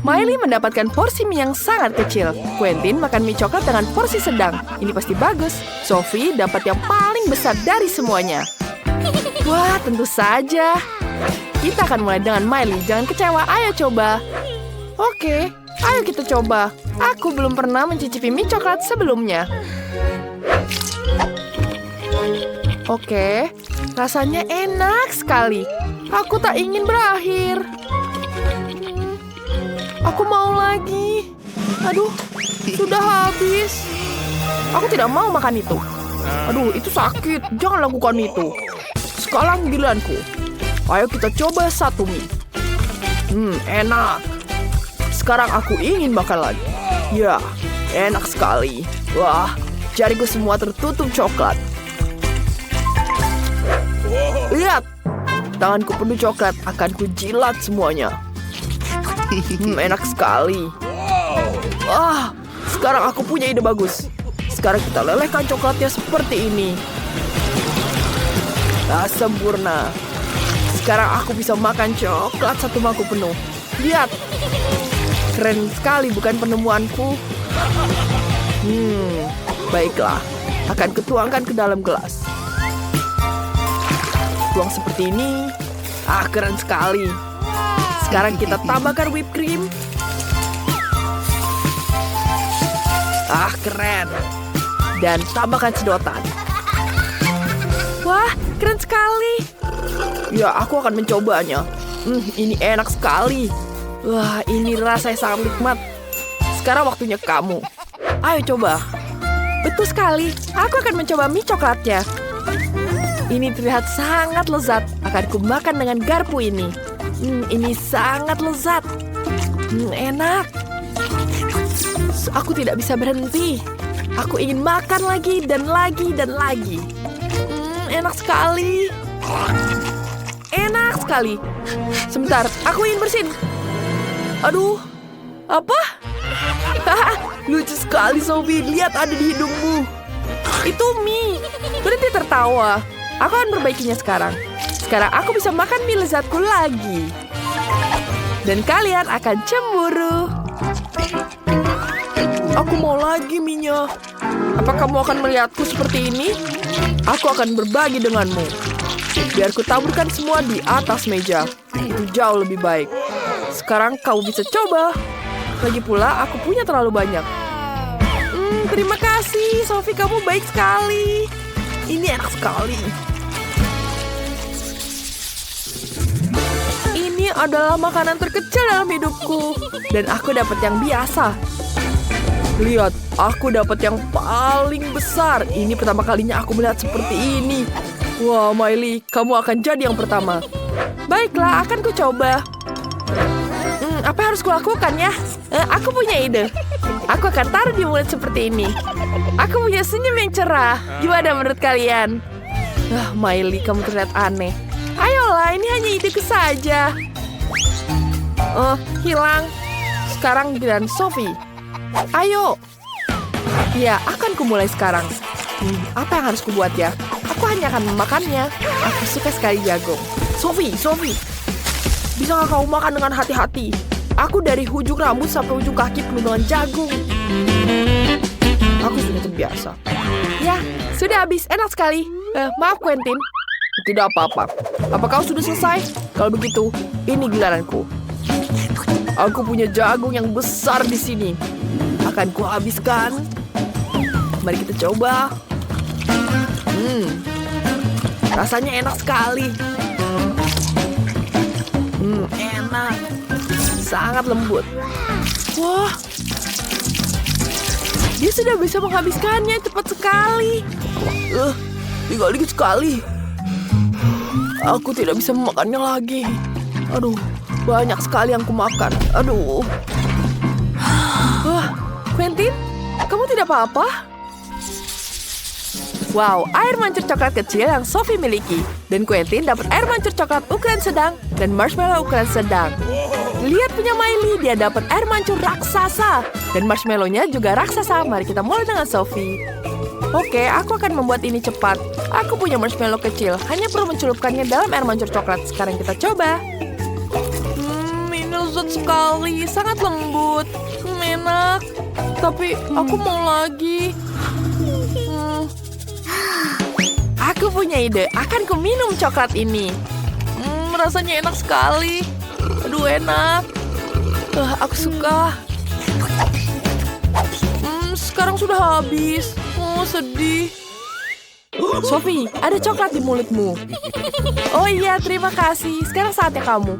Miley mendapatkan porsi mie yang sangat kecil. Quentin makan mie coklat dengan porsi sedang. Ini pasti bagus. Sophie dapat yang paling besar dari semuanya. Wah, tentu saja. Kita akan mulai dengan Miley. Jangan kecewa, ayo coba. Oke, ayo kita coba. Aku belum pernah mencicipi mie coklat sebelumnya. Oke, rasanya enak sekali. Aku tak ingin berakhir. Aku mau lagi. Aduh, sudah habis. Aku tidak mau makan itu. Aduh, itu sakit. Jangan lakukan itu. Sekarang giliranku. Ayo kita coba satu mie. Enak. Sekarang aku ingin makan lagi. Ya, enak sekali. Wah, jariku semua tertutup coklat. Lihat, tanganku penuh coklat. Akan kujilat semuanya. Enak sekali. Wah, sekarang aku punya ide bagus. Sekarang kita lelehkan coklatnya seperti ini. Sempurna. Sekarang aku bisa makan coklat satu mangkuk penuh. Lihat. Keren sekali bukan penemuanku? Baiklah. Akan kutuangkan ke dalam gelas. Tuang seperti ini. Keren sekali. Sekarang kita tambahkan whipped cream. Keren. Dan tambahkan sedotan. Wah, keren sekali. Ya, aku akan mencobanya. Ini enak sekali. Wah, ini rasanya sangat nikmat. Sekarang waktunya kamu. Ayo coba. Betul sekali. Aku akan mencoba mie coklatnya. Ini terlihat sangat lezat. Akan kumakan dengan garpu ini. Ini sangat lezat. Enak. Aku tidak bisa berhenti. Aku ingin makan lagi dan lagi dan lagi. Enak sekali. Enak sekali. Sebentar, aku ingin bersin. Aduh, apa? Lucu sekali, Sophie. Lihat ada di hidungmu. Itu mie. Berhenti tertawa. Aku akan perbaikinya sekarang. Sekarang aku bisa makan mie lezatku lagi. Dan kalian akan cemburu. Aku mau lagi mie-nya. Apa kamu akan melihatku seperti ini? Aku akan berbagi denganmu. Biar ku taburkan semua di atas meja. Itu jauh lebih baik. Sekarang kamu bisa coba. Lagi pula aku punya terlalu banyak. Terima kasih, Sophie. Kamu baik sekali. Ini enak sekali. Ini adalah makanan terkecil dalam hidupku. Dan aku dapat yang biasa. Lihat, aku dapat yang paling besar. Ini pertama kalinya aku melihat seperti ini. Wah, Miley, kamu akan jadi yang pertama. Baiklah, akan ku coba. Apa yang harus kulakukan ya? Aku punya ide. Aku akan taruh di mulut seperti ini. Aku punya senyum yang cerah. Gimana menurut kalian? Miley, kamu terlihat aneh. Ayolah, ini hanya ideku saja. Hilang. Sekarang giliran Sophie. Ayo. Ya, akan kumulai sekarang. Apa yang harus kubuat ya? Aku hanya akan memakannya. Aku suka sekali jagung. Sophie. Bisakah kamu makan dengan hati-hati? Aku dari ujung rambut sampai ujung kaki penuh dengan jagung. Aku sudah terbiasa. Ya, sudah habis. Enak sekali. Maaf, Quentin. Tidak apa-apa. Apa kau sudah selesai? Kalau begitu, ini giliranku. Aku punya jagung yang besar di sini. Akan kuhabiskan. Mari kita coba. Rasanya enak sekali. Enak. Sangat lembut. Wah. Dia sudah bisa menghabiskannya cepat sekali. Tinggal dikit sekali. Aku tidak bisa memakannya lagi. Aduh, banyak sekali yang kumakan. Aduh. Quentin, kamu tidak apa-apa? Wow, air mancur coklat kecil yang Sophie miliki. Dan Quentin dapat air mancur coklat ukuran sedang dan marshmallow ukuran sedang. Lihat punya Miley, dia dapat air mancur raksasa. Dan marshmallow-nya juga raksasa. Mari kita mulai dengan Sophie. Oke, aku akan membuat ini cepat. Aku punya marshmallow kecil, hanya perlu mencelupkannya dalam air mancur coklat. Sekarang kita coba. Ini lezat sekali, sangat lembut. Enak. Tapi aku mau lagi. Aku punya ide, akan ku minum coklat ini. Rasanya enak sekali. Aduh, enak. Aku suka. Sekarang sudah habis. Oh, sedih. Sophie, ada coklat di mulutmu. Oh iya, terima kasih. Sekarang saatnya kamu.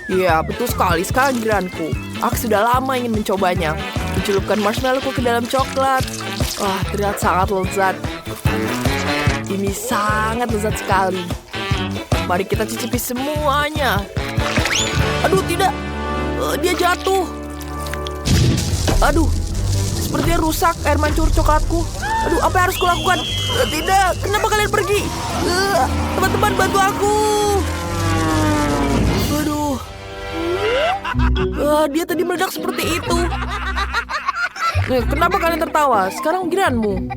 Iya, betul sekali. Sekarang giliranku. Aku sudah lama ingin mencobanya. Mencelupkan marshmallowku ke dalam coklat. Wah, terlihat sangat lezat. Ini sangat lezat sekali. Mari kita cicipi semuanya. Aduh, tidak. Dia jatuh. Aduh, sepertinya rusak air mancur coklatku. Aduh, apa yang harus kulakukan? Tidak, kenapa kalian pergi? Teman-teman, bantu aku. Aduh. Dia tadi meledak seperti itu. Kenapa kalian tertawa? Sekarang giliranmu.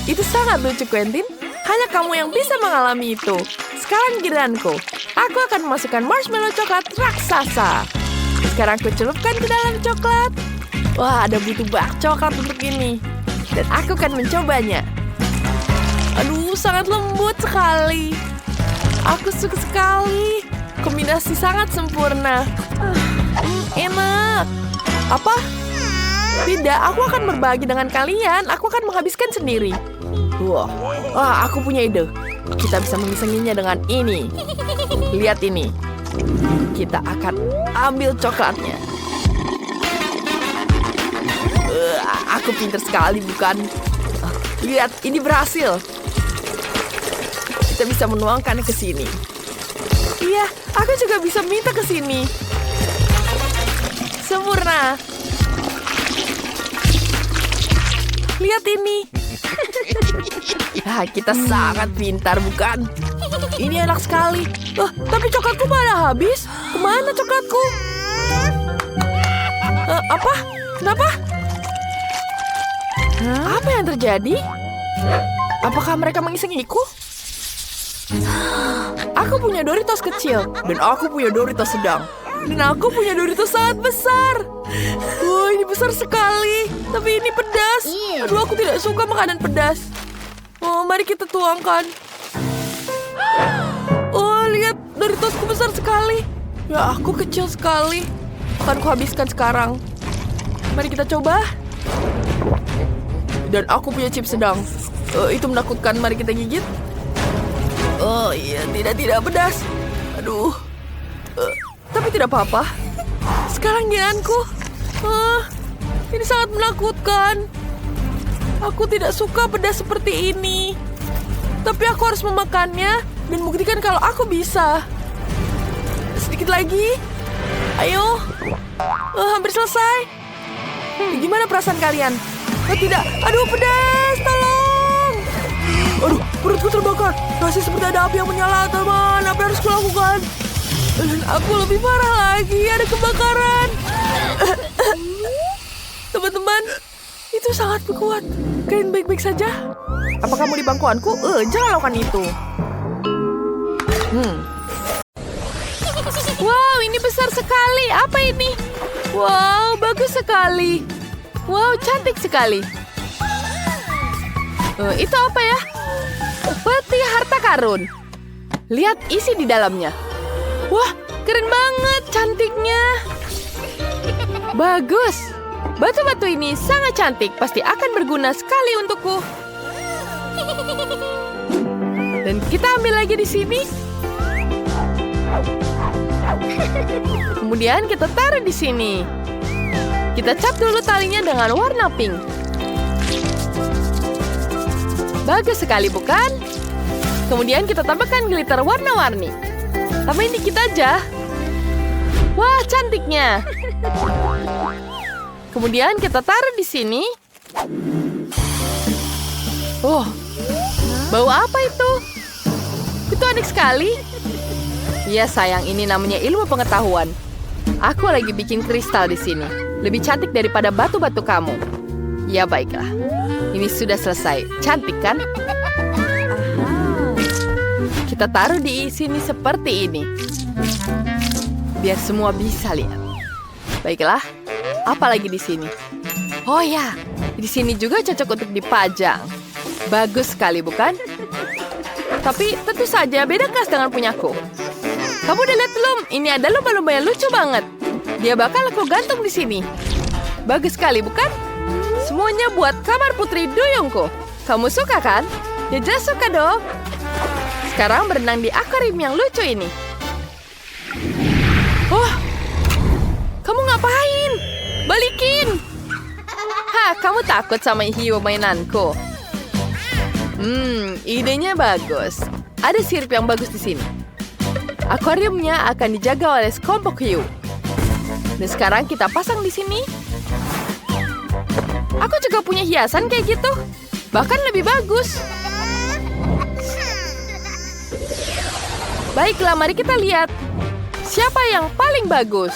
Itu sangat lucu, Quentin. Hanya kamu yang bisa mengalami itu. Sekarang giliranku. Aku akan memasukkan marshmallow coklat raksasa. Sekarang aku celupkan ke dalam coklat. Wah, ada butuh banyak coklat untuk ini. Dan aku akan mencobanya. Aduh, sangat lembut sekali. Aku suka sekali. Kombinasi sangat sempurna. Enak. Apa? Tidak, aku akan berbagi dengan kalian. Aku akan menghabiskan sendiri. Wah, aku punya ide. Kita bisa memisanginya dengan ini. Lihat ini. Kita akan ambil coklatnya. Aku pintar sekali, bukan? Lihat, ini berhasil. Kita bisa menuangkannya ke sini. Iya, aku juga bisa minta ke sini. Sempurna. Lihat ini. Kita sangat pintar, bukan? Ini enak sekali. Tapi coklatku pada habis. Kemana coklatku? Apa? Kenapa? Apa yang terjadi? Apakah mereka mengisengiku? Aku punya Doritos kecil. Dan aku punya Doritos sedang. Dan aku punya Doritos sangat besar. Wah, ini besar sekali. Tapi ini pedas. Aduh, aku tidak suka makanan pedas. Oh, mari kita tuangkan. Oh, lihat. Doritosku besar sekali. Ya, aku kecil sekali. Akan kuhabiskan sekarang. Mari kita coba. Dan aku punya chips sedang. Itu menakutkan. Mari kita gigit. Oh iya, tidak pedas. Aduh. Tapi tidak apa-apa. Sekarang giliranku. Ini sangat menakutkan. Aku tidak suka pedas seperti ini. Tapi aku harus memakannya dan buktikan kalau aku bisa. Sedikit lagi. Ayo. Hampir selesai. Gimana perasaan kalian? Tidak. Aduh, pedas. Tolong. Aduh, perutku terbakar. Masih seperti ada api yang menyala, teman. Apa yang harus kulakukan? Dan aku lebih parah lagi. Ada kebakaran. Teman-teman, itu sangat kuat. Kalian baik-baik saja? Apa kamu di bangkuanku? Jangan lakukan itu. Wow, ini besar sekali. Apa ini? Wow, bagus sekali. Wow, cantik sekali. Itu apa ya? Peti harta karun. Lihat isi di dalamnya. Wah, keren banget cantiknya. Bagus. Batu-batu ini sangat cantik. Pasti akan berguna sekali untukku. Dan kita ambil lagi di sini. Kemudian kita taruh di sini. Kita cap dulu talinya dengan warna pink. Bagus sekali, bukan? Kemudian kita tambahkan glitter warna-warni. Tambahin dikit aja. Wah, cantiknya. Kemudian kita taruh di sini. Oh, bau apa itu? Itu aneh sekali. Ya sayang, ini namanya ilmu pengetahuan. Aku lagi bikin kristal di sini. Lebih cantik daripada batu-batu kamu. Ya baiklah. Ini sudah selesai. Cantik kan? Kita taruh di sini seperti ini. biar semua bisa lihat. Baiklah, apa lagi di sini? Oh ya, di sini juga cocok untuk dipajang. Bagus sekali, bukan? Tapi tentu saja beda kelas dengan punyaku. Kamu udah lihat belum? Ini ada lumba-lumba yang lucu banget. Dia bakal aku gantung di sini. Bagus sekali, bukan? Semuanya buat kamar putri duyungku. Kamu suka kan? Ya jelas suka dong. Sekarang berenang di akuarium yang lucu ini. Oh, kamu ngapain? Balikin! Hah, kamu takut sama hiu mainanku? Idenya bagus. Ada sirip yang bagus di sini. Akuariumnya akan dijaga oleh sekelompok hiu. Dan sekarang kita pasang di sini. Aku juga punya hiasan kayak gitu. Bahkan lebih bagus. Baiklah, mari kita lihat. Siapa yang paling bagus?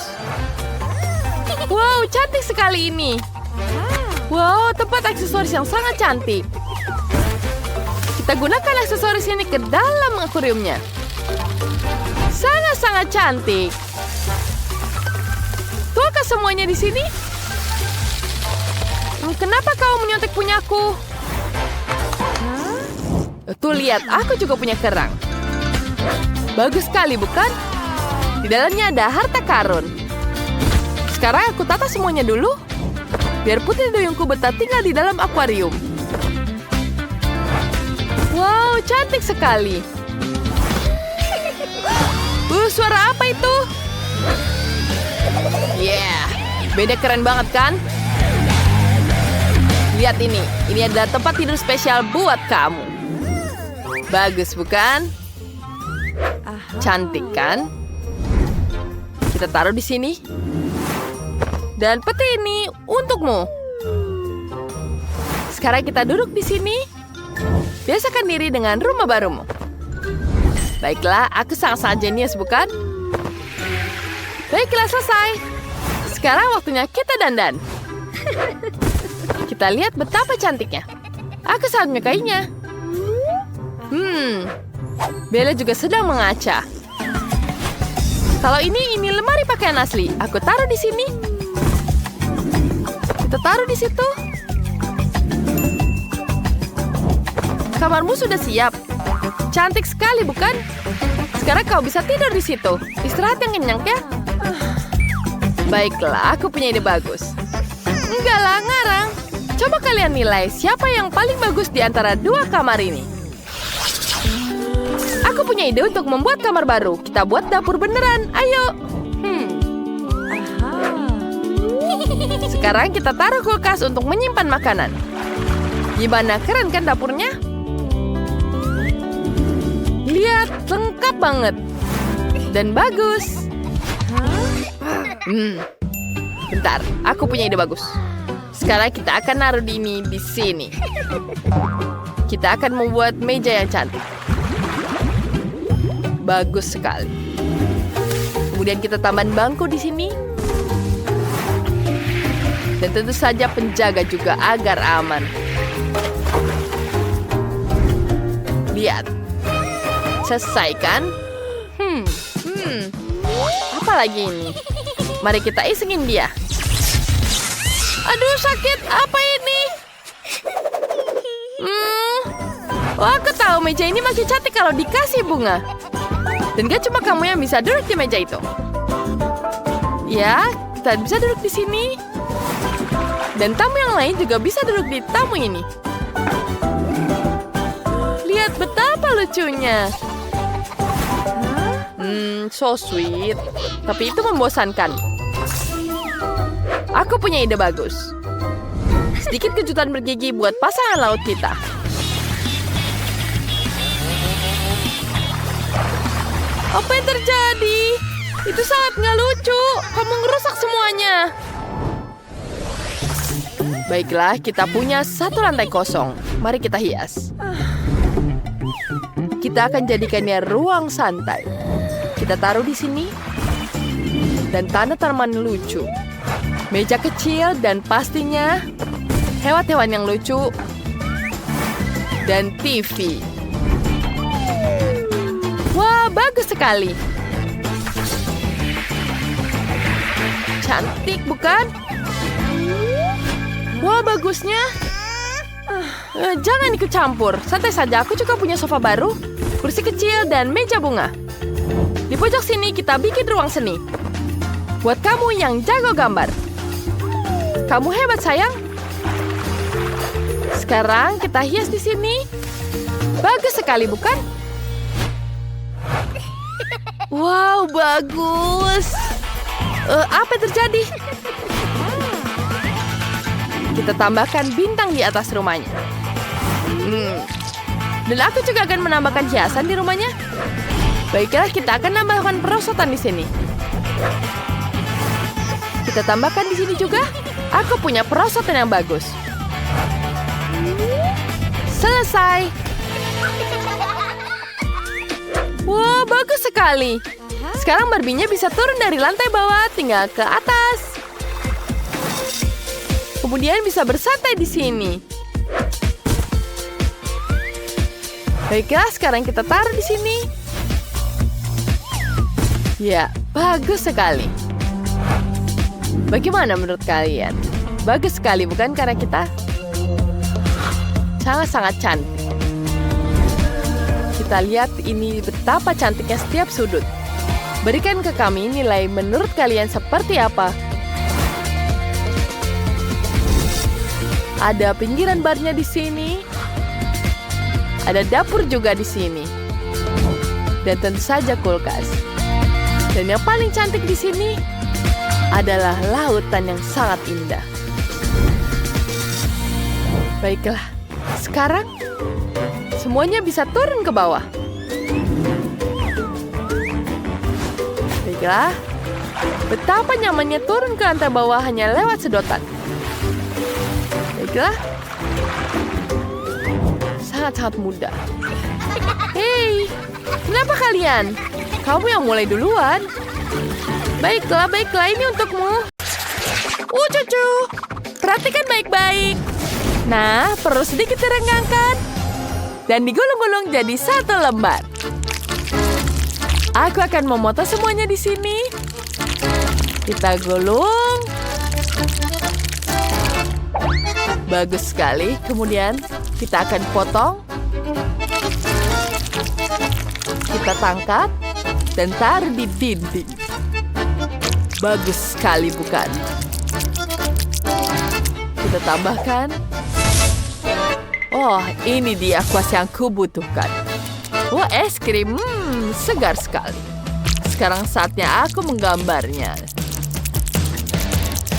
Wow, cantik sekali ini. Wow, tempat aksesoris yang sangat cantik. Kita gunakan aksesoris ini ke dalam akuariumnya. Sangat-sangat cantik. Tuakah semuanya di sini? Kenapa kau menyontek punyaku? Tuh lihat, aku juga punya kerang. Bagus sekali, bukan? Di dalamnya ada harta karun. Sekarang aku tata semuanya dulu. Biar putri duyungku betah tinggal di dalam akuarium. Wow, cantik sekali. Suara apa itu? Yeah, beda keren banget kan? Lihat ini adalah tempat tidur spesial buat kamu. Bagus bukan? Cantik kan? Kita taruh di sini. Dan peti ini untukmu. Sekarang kita duduk di sini. Biasakan diri dengan rumah barumu. Baiklah, aku sangat-sangat jenius, bukan? Baiklah, selesai. Sekarang waktunya kita dandan. Kita lihat betapa cantiknya. Aku sangat menyukainya. Bella juga sedang mengaca. Kalau ini lemari pakaian asli. Aku taruh di sini. Kita taruh di situ. Kamarmu sudah siap. Cantik sekali, bukan? Sekarang kau bisa tidur di situ. Istirahat yang kenyang, ya? Baiklah, aku punya ide bagus. Enggak lah, ngarang. Coba kalian nilai siapa yang paling bagus di antara dua kamar ini. Aku punya ide untuk membuat kamar baru. Kita buat dapur beneran. Ayo. Sekarang kita taruh kulkas untuk menyimpan makanan. Gimana, keren kan dapurnya? Lihat, lengkap banget. Dan bagus. Bentar, aku punya ide bagus. Sekarang kita akan naruh ini di sini. Kita akan membuat meja yang cantik. Bagus sekali. Kemudian kita tambahin bangku di sini. Dan tentu saja penjaga juga agar aman. Lihat. Selesai kan? Apa lagi ini? Mari kita isengin dia. Aduh, sakit. Apa ini? Oh, aku tahu meja ini makin cantik kalau dikasih bunga. Dan gak cuma kamu yang bisa duduk di meja itu. Ya, kita bisa duduk di sini. Dan tamu yang lain juga bisa duduk di tamu ini. Lihat betapa lucunya. So sweet. Tapi itu membosankan. Aku punya ide bagus. Sedikit kejutan bergigi buat pasangan laut kita. Apa yang terjadi? Itu sangat nggak lucu. Kamu ngerusak semuanya. Baiklah, kita punya satu lantai kosong. Mari kita hias. Kita akan jadikannya ruang santai. Kita taruh di sini. Dan tanaman lucu. Meja kecil dan pastinya hewan-hewan yang lucu. Dan TV. Wah, bagus sekali. cantik, bukan? Wah, bagusnya. Jangan ikut campur. Santai saja, aku juga punya sofa baru, kursi kecil, dan meja bunga. Di pojok sini kita bikin ruang seni. Buat kamu yang jago gambar. Kamu hebat, sayang. Sekarang kita hias di sini. Bagus sekali, bukan? Wow, bagus. Apa yang terjadi? Kita tambahkan bintang di atas rumahnya. Dan aku juga akan menambahkan hiasan di rumahnya. Baiklah, kita akan menambahkan perosotan di sini. Kita tambahkan di sini juga. Aku punya perosotan yang bagus. Selesai. Wah, bagus sekali. Sekarang Barbie-nya bisa turun dari lantai bawah tinggal ke atas. Kemudian bisa bersantai di sini. Baiklah, sekarang kita taruh di sini. Ya, bagus sekali. Bagaimana menurut kalian? Bagus sekali, bukan karya kita? Sangat-sangat cantik. Kita lihat ini betapa cantiknya setiap sudut. Berikan ke kami nilai menurut kalian seperti apa. Ada pinggiran barnya di sini. Ada dapur juga di sini. Dan tentu saja kulkas. Dan yang paling cantik di sini adalah lautan yang sangat indah. Baiklah, sekarang semuanya bisa turun ke bawah. Baiklah, betapa nyamannya turun ke lantai bawah hanya lewat sedotan. Baiklah, sangat-sangat mudah. Hei, kenapa kalian? Kamu yang mulai duluan. Baiklah, ini untukmu. Cucu, perhatikan baik-baik. Nah, perlu sedikit direnggangkan. Dan digulung-gulung jadi satu lembar. Aku akan memotong semuanya di sini. Kita gulung. Bagus sekali. Kemudian kita akan potong. Kita tangkap dan taruh di dinding. Bagus sekali, bukan? Kita tambahkan. Oh, ini dia kuas yang kubutuhkan. Wah, es krim. Segar sekali. Sekarang saatnya aku menggambarnya.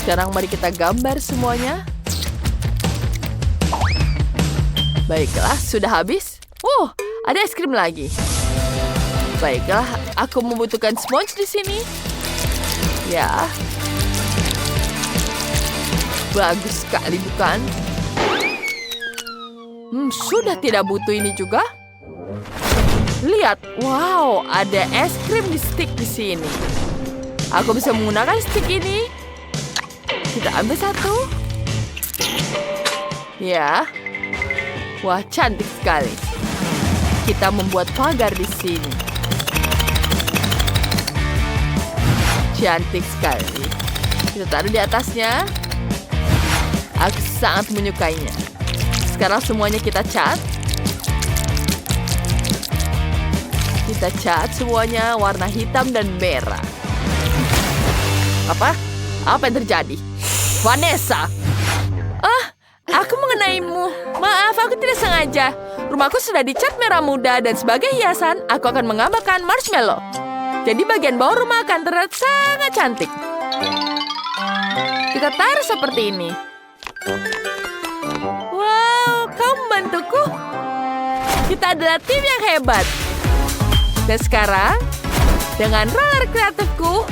Sekarang mari kita gambar semuanya. Baiklah, sudah habis. Oh, ada es krim lagi. Baiklah, aku membutuhkan sponge di sini. Ya. Bagus sekali, bukan? Sudah tidak butuh ini juga. Lihat, wow, ada es krim di stick di sini. Aku bisa menggunakan stick ini. Kita ambil satu. Ya. Wah, cantik sekali. Kita membuat pagar di sini. Cantik sekali. Kita taruh di atasnya. Aku sangat menyukainya. Sekarang semuanya kita cat. Kita cat semuanya warna hitam dan merah. Apa? Apa yang terjadi? Vanessa! Aku mengenaimu. Maaf, aku tidak sengaja. Rumahku sudah dicat merah muda dan sebagai hiasan, aku akan menggambarkan marshmallow. Jadi bagian bawah rumah akan terlihat sangat cantik. Kita taruh seperti ini. Wow, kau membantuku. Kita adalah tim yang hebat. Dan sekarang, dengan roller kreatifku,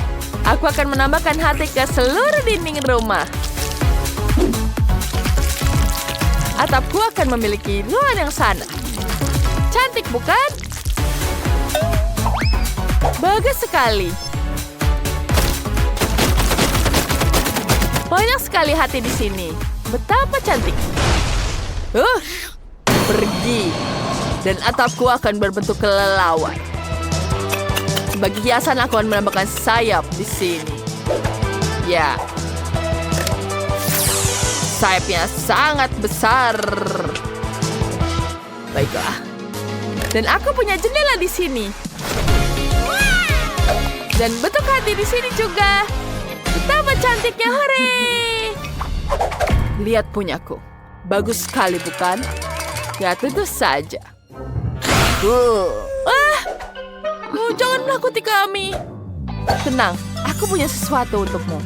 aku akan menambahkan hati ke seluruh dinding rumah. Atapku akan memiliki ruangan yang sana. Cantik, bukan? Bagus sekali. Banyak sekali hati di sini. Betapa cantik. Pergi. Dan atapku akan berbentuk kelelawar. Sebagai hiasan aku akan menambahkan sayap di sini. Ya. Sayapnya sangat besar. Baiklah. Dan aku punya jendela di sini. Dan bentuk hati di sini juga. Betapa cantiknya, hore! Lihat punyaku. Bagus sekali, bukan? Ya, tentu saja. Jangan menakuti kami. Tenang, aku punya sesuatu untukmu.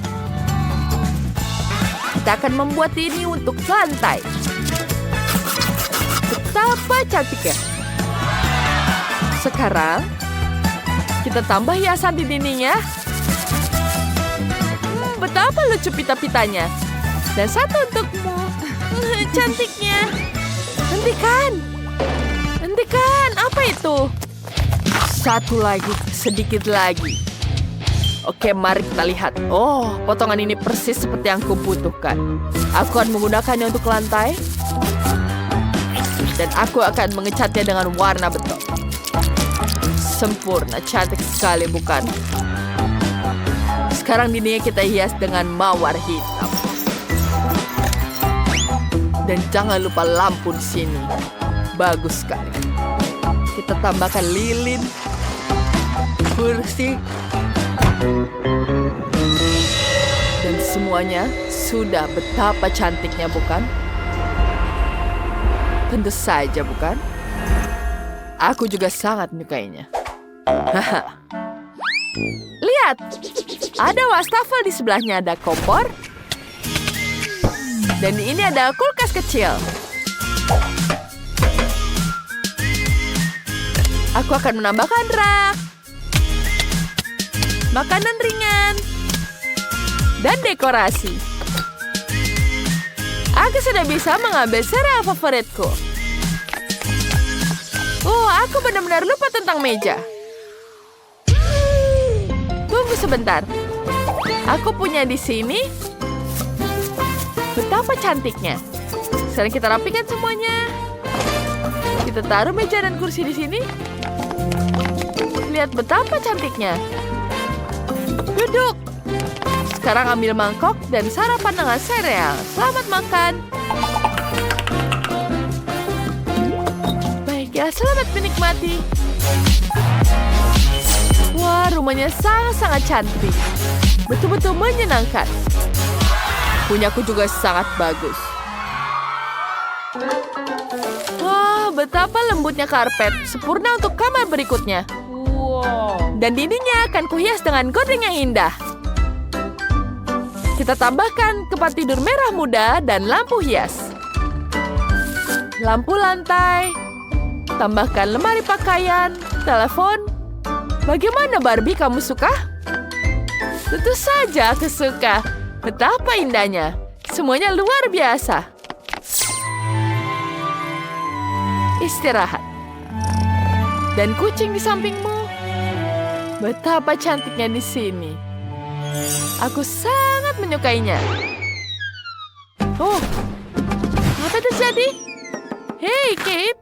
Kita akan membuat ini untuk lantai. Betapa cantiknya. Sekarang, kita tambah hiasan di dindingnya. Betapa lucu pita-pitanya. Dan satu untukmu. Cantiknya. Hentikan. Hentikan. Apa itu? Satu lagi. Sedikit lagi. Oke, mari kita lihat. Oh, potongan ini persis seperti yang kubutuhkan. Aku akan menggunakannya untuk lantai. Dan aku akan mengecatnya dengan warna beton. Sempurna, cantik sekali, bukan? Sekarang dindingnya kita hias dengan mawar hitam. Dan jangan lupa lampu di sini. Bagus sekali. Kita tambahkan lilin, kursi, dan semuanya sudah betapa cantiknya, bukan? Tentu saja, bukan? Aku juga sangat menyukainya. Lihat, ada wastafel di sebelahnya, ada kompor. Dan di ini ada kulkas kecil. Aku akan menambahkan rak, makanan ringan, dan dekorasi. Aku sudah bisa mengambil sereal favoritku. Oh, aku benar-benar lupa tentang meja. Tunggu sebentar. Aku punya di sini. Betapa cantiknya. Sekarang kita rapikan semuanya. Kita taruh meja dan kursi di sini. Lihat betapa cantiknya. Duduk. Sekarang ambil mangkok dan sarapan dengan sereal. Selamat makan. Baiklah, selamat menikmati. Wah, rumahnya sangat-sangat cantik. Betul-betul menyenangkan. Punyaku juga sangat bagus. Wah, betapa lembutnya karpet. Sempurna untuk kamar berikutnya. Dan dindingnya akan kuhias dengan gorden yang indah. Kita tambahkan tempat tidur merah muda dan lampu hias. Lampu lantai. Tambahkan lemari pakaian, telepon. Bagaimana, Barbie? Kamu suka? Tentu saja aku suka. Betapa indahnya. Semuanya luar biasa. Istirahat. Dan kucing di sampingmu. Betapa cantiknya di sini. Aku sangat menyukainya. Oh, apa terjadi? Hei, Kate.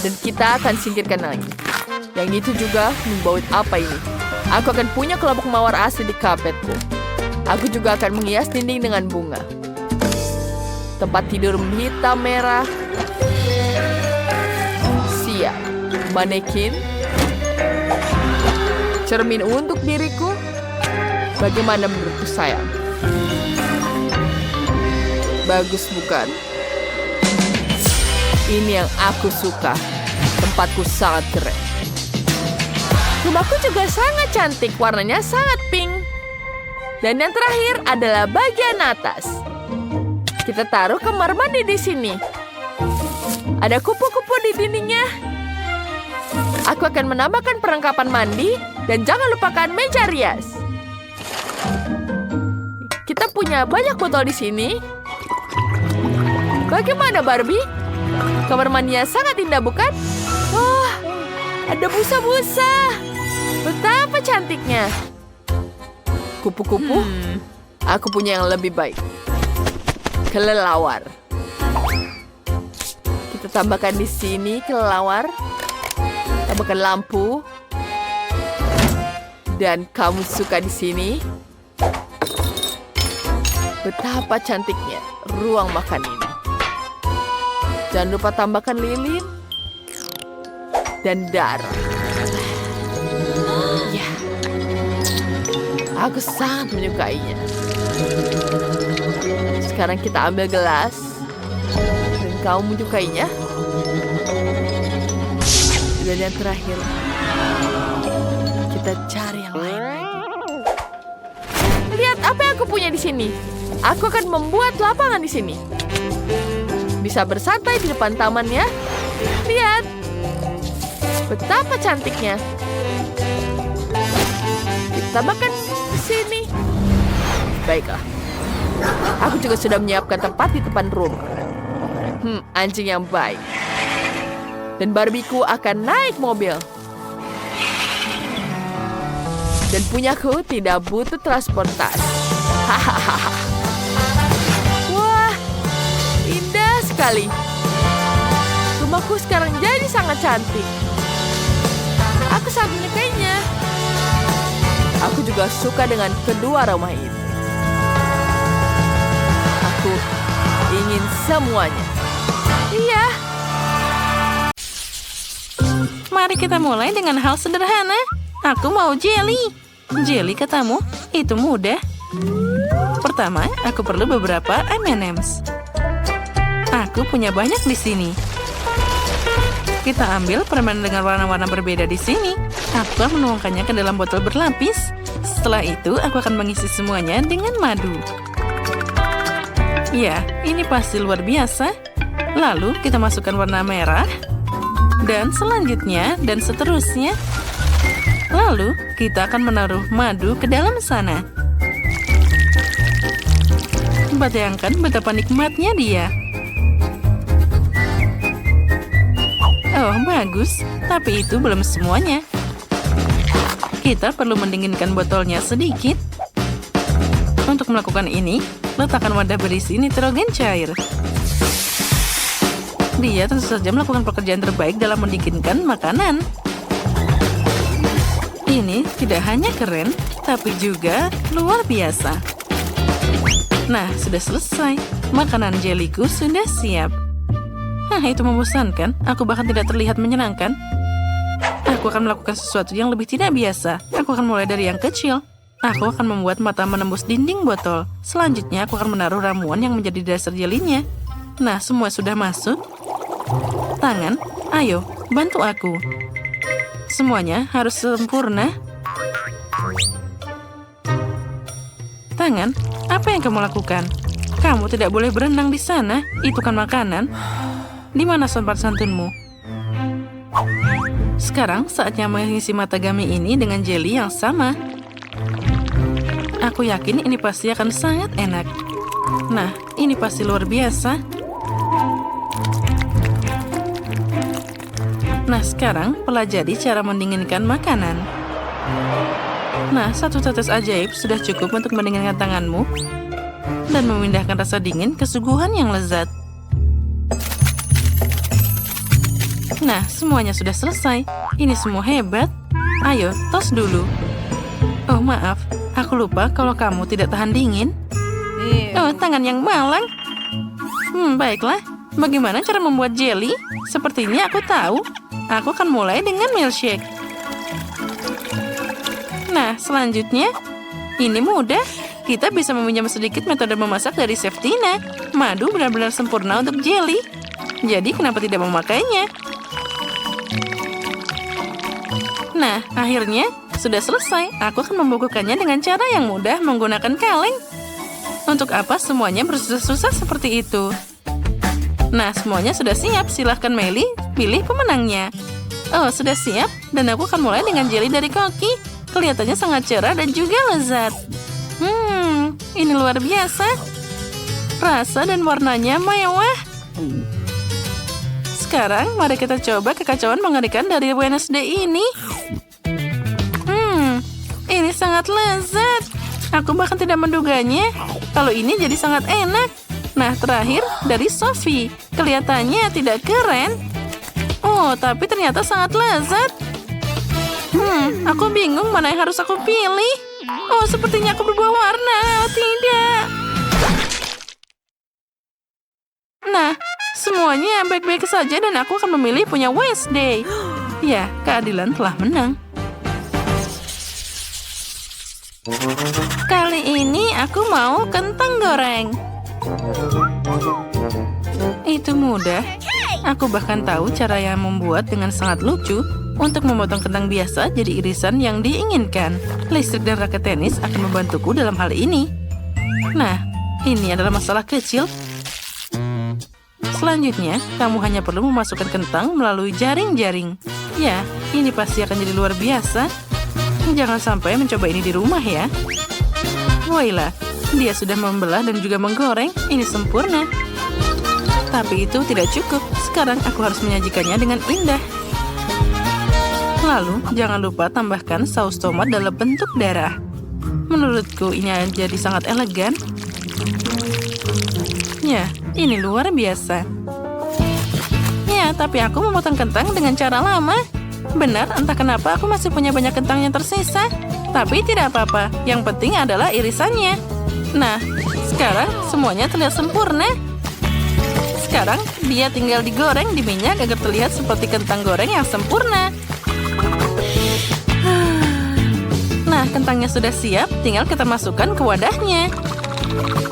Dan kita akan singkirkan lagi. Yang itu juga membaut apa ini? Aku akan punya kelompok mawar asli di kapetku. Aku juga akan menghias dinding dengan bunga. Tempat tidur hitam merah. Siap. Manekin. Cermin untuk diriku. Bagaimana menurutku, sayang? Bagus, bukan? Ini yang aku suka. Tempatku sangat keren. Rumahku juga sangat cantik. Warnanya sangat pink. Dan yang terakhir adalah bagian atas. Kita taruh kamar mandi di sini. Ada kupu-kupu di dindingnya. Aku akan menambahkan perlengkapan mandi dan jangan lupakan meja rias. Kita punya banyak botol di sini. Bagaimana, Barbie? Kamar mandinya sangat indah, bukan? Wah, ada busa-busa. Betapa cantiknya. Kupu-kupu, aku punya yang lebih baik. Kelelawar. Kita tambahkan di sini kelelawar. Tambahkan lampu. Dan kamu suka di sini? Betapa cantiknya ruang makan ini. Jangan lupa tambahkan lilin dan darah. Ya, aku sangat menyukainya. Sekarang kita ambil gelas. Dan kamu menyukainya? Dan yang terakhir, kita cari yang lain lagi. Lihat apa yang aku punya di sini. Aku akan membuat lapangan di sini. Bisa bersantai di depan taman ya. Lihat. Betapa cantiknya. Kita makan di sini. Baiklah. Aku juga sudah menyiapkan tempat di depan rumah. Anjing yang baik. Dan Barbieku akan naik mobil. Dan punyaku tidak butuh transportasi. Hahaha. Wah, indah sekali. Rumahku sekarang jadi sangat cantik. Aku sangat menyukainya. Aku juga suka dengan kedua rumah ini. Aku ingin semuanya. Iya. Mari kita mulai dengan hal sederhana. Aku mau jelly. Jelly katamu? Itu mudah. Pertama, aku perlu beberapa M&M's. Aku punya banyak di sini. Kita ambil permen dengan warna-warna berbeda di sini. Aku akan menuangkannya ke dalam botol berlapis. Setelah itu, aku akan mengisi semuanya dengan madu. Ya, ini pasti luar biasa. Lalu, kita masukkan warna merah. Dan selanjutnya, dan seterusnya. Lalu, kita akan menaruh madu ke dalam sana. Bayangkan betapa nikmatnya dia. Oh, bagus. Tapi itu belum semuanya. Kita perlu mendinginkan botolnya sedikit. Untuk melakukan ini, letakkan wadah berisi nitrogen cair. Dia tentu saja melakukan pekerjaan terbaik dalam mendinginkan makanan. Ini tidak hanya keren, tapi juga luar biasa. Nah, sudah selesai. Makanan jeliku sudah siap. Itu membosankan. Aku bahkan tidak terlihat menyenangkan. Aku akan melakukan sesuatu yang lebih tidak biasa. Aku akan mulai dari yang kecil. Aku akan membuat mata menembus dinding botol. Selanjutnya, aku akan menaruh ramuan yang menjadi dasar jelinya. Nah, semua sudah masuk. Tangan, ayo, bantu aku. Semuanya harus sempurna. Tangan, apa yang kamu lakukan? Kamu tidak boleh berenang di sana. Itu kan makanan. Di mana sopan santunmu? Sekarang saatnya mengisi mata gami ini dengan jelly yang sama. Aku yakin ini pasti akan sangat enak. Nah, ini pasti luar biasa. Nah, sekarang pelajari cara mendinginkan makanan. Nah, satu tetes ajaib sudah cukup untuk mendinginkan tanganmu dan memindahkan rasa dingin ke suguhan yang lezat. Nah, semuanya sudah selesai. Ini semua hebat. Ayo, tos dulu. Oh, maaf. Aku lupa kalau kamu tidak tahan dingin. Oh, tangan yang malang. Baiklah. Bagaimana cara membuat jelly? Sepertinya aku tahu. Aku akan mulai dengan milkshake. Nah, selanjutnya, ini mudah. Kita bisa meminjam sedikit metode memasak dari Chef Tina. Madu benar-benar sempurna untuk jelly. Jadi, kenapa tidak memakainya? Nah, akhirnya sudah selesai. Aku akan membukukannya dengan cara yang mudah menggunakan kaleng. Untuk apa semuanya bersusah-susah seperti itu? Nah, semuanya sudah siap. Silahkan Melly, pilih pemenangnya. Oh, sudah siap. Dan aku akan mulai dengan jelly dari Koki. Kelihatannya sangat cerah dan juga lezat. Ini luar biasa. Rasa dan warnanya mewah. Sekarang, mari kita coba kekacauan mengerikan dari Wednesday ini. Ini sangat lezat. Aku bahkan tidak menduganya. Kalau ini jadi sangat enak. Nah, terakhir dari Sophie. Kelihatannya tidak keren. Oh, tapi ternyata sangat lezat. Aku bingung mana yang harus aku pilih. Oh, sepertinya aku berubah warna. Oh, tidak. semuanya baik-baik saja dan aku akan memilih punya Wednesday. Ya, keadilan telah menang. Kali ini aku mau kentang goreng. Itu mudah. Aku bahkan tahu cara yang membuat dengan sangat lucu untuk memotong kentang biasa jadi irisan yang diinginkan. Listrik dan raket tenis akan membantuku dalam hal ini. Nah, ini adalah masalah kecil. Selanjutnya, kamu hanya perlu memasukkan kentang melalui jaring-jaring. Ya, ini pasti akan jadi luar biasa. Jangan sampai mencoba ini di rumah ya. Wailah, dia sudah membelah dan juga menggoreng. Ini sempurna. Tapi itu tidak cukup. Sekarang aku harus menyajikannya dengan indah. Lalu, jangan lupa tambahkan saus tomat dalam bentuk darah. Menurutku ini jadi sangat elegan. Ya, ini luar biasa. Ya, tapi aku memotong kentang dengan cara lama. Benar, entah kenapa aku masih punya banyak kentang yang tersisa. Tapi tidak apa-apa, yang penting adalah irisannya. Nah, sekarang semuanya terlihat sempurna. Sekarang dia tinggal digoreng di minyak agar terlihat seperti kentang goreng yang sempurna. Nah, kentangnya sudah siap, tinggal kita masukkan ke wadahnya.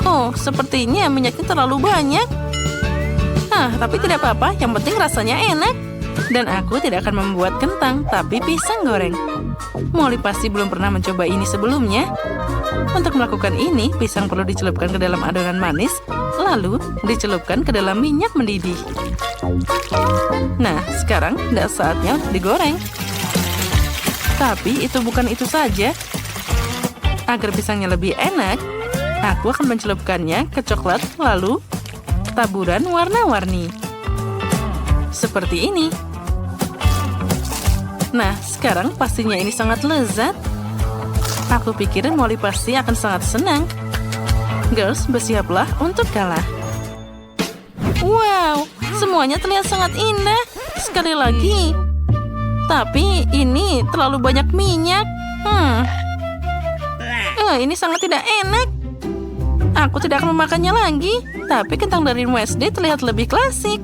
Oh, sepertinya minyaknya terlalu banyak. Tapi tidak apa-apa, yang penting rasanya enak. Dan aku tidak akan membuat kentang, tapi pisang goreng. Molly pasti belum pernah mencoba ini sebelumnya. Untuk melakukan ini, pisang perlu dicelupkan ke dalam adonan manis, lalu dicelupkan ke dalam minyak mendidih. Nah, sekarang sudah saatnya untuk digoreng. Tapi itu bukan itu saja. Agar pisangnya lebih enak, aku akan mencelupkannya ke coklat, lalu taburan warna-warni. Seperti ini. Nah, sekarang pastinya ini sangat lezat. Aku pikir Molly pasti akan sangat senang. Girls, bersiaplah untuk kalah. Wow, semuanya terlihat sangat indah. Sekali lagi. Tapi ini terlalu banyak minyak. Ini sangat tidak enak. Aku tidak akan memakannya lagi. Tapi kentang dari Wednesday terlihat lebih klasik.